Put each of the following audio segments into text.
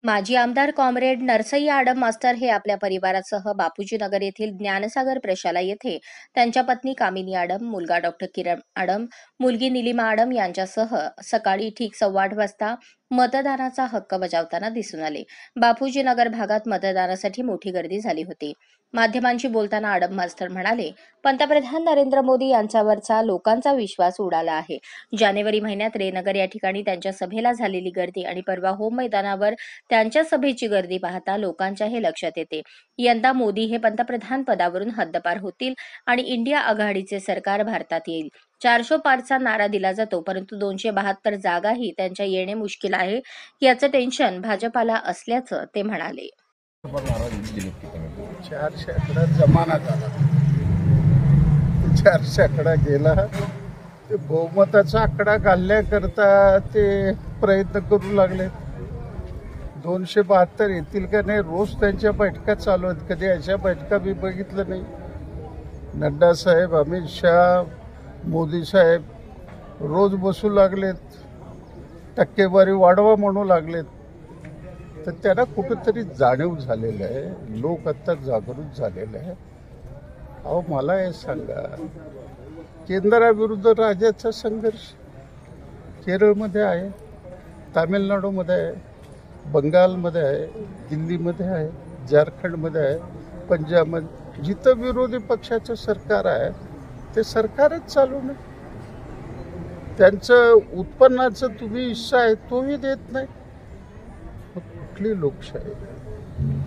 माजी आमदार कॉम्रेड नरसय्य आडम मास्तर हे आपल्या परिवारासह बापूजी नगर येथील ज्ञानसागर प्रशाला येथे त्यांच्या पत्नी कामिनी आडम, मुलगा डॉक्टर किरण आडम, मुलगी निलिमा आडम यांच्यासह सकाळी ठीक 8:15 वाजता मतदानाचा हक्क बजावताना दिसून आले। बापूजी नगर भागात मतदानासाठी मोठी गर्दी झाली होती। माध्यमांशी बोलताना आडम मास्तर म्हणाले, पंतप्रधान नरेंद्र मोदी यांच्यावरचा लोकांचा विश्वास उडाला आहे। जानेवारी महिन्यात रेनगर या ठिकाणी त्यांच्या सभेला झालेली गर्दी आणि परवा होम मैदानावर त्यांच्या सभेची गर्दी पाहता लोकांच्या हे लक्षात येते, यंदा मोदी हे पंतप्रधान पदावरून हद्दपार होतील आणि इंडिया आघाडीचे सरकार भारतात येईल। 400 पारचा नारा दिला जातो, परंतु 272 जागाही त्यांच्या येणे मुश्किल आहे, याचं टेन्शन भाजपाला असल्याचं ते म्हणाले। 400 आकडा जमाना झाला, 400 आकडा गेला, ते बहुमताचा आकडा घालण्याकरता ते प्रयत्न करू लागले। 272 येतील का नाही, रोज त्यांच्या बैठका चालू आहेत, कधी अशा बैठका मी बघितलं नाही। नड्डा साहेब, अमित शाह, मोदी साहेब रोज बसू लागलेत, टक्केवारी वाढवा म्हणू लागलेत, तर त्यांना कुठंतरी जाणीव झालेलं आहे, लोक आता जागृत झालेले आहे। अहो मला हे सांगा, केंद्राविरुद्ध राज्याचा संघर्ष केरळमध्ये आहे, तामिळनाडूमध्ये आहे, बंगालमध्ये आहे, दिल्लीमध्ये आहे, झारखंडमध्ये आहे, पंजाबमध्ये, जिथं विरोधी पक्षाचं सरकार आहे ते सरकारच चालू नाही। त्यांचं उत्पन्नाचं तुम्ही हिस्सा आहे तोही देत नाही। कुठली लोकशाही?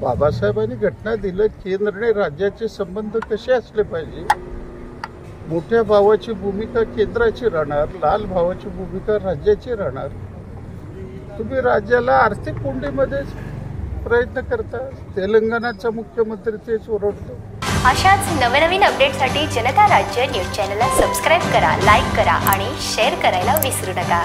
बाबासाहेबांनी घटना दिलं, केंद्राने राज्याचे संबंध कसे असले पाहिजे, मोठ्या भावाची भूमिका केंद्राची राहणार, लहान भावाची भूमिका राज्याची राहणार। तुम्ही राज्याला आर्थिक कोंडीमध्येच प्रयत्न करता। तेलंगणाचा मुख्यमंत्री तेच ओरडतो। अशाच नवनवीन अपडेटसाठी जनता राज्य न्यूज चॅनलला सबस्क्राईब करा, लाईक करा आणि शेअर करायला विसरू नका।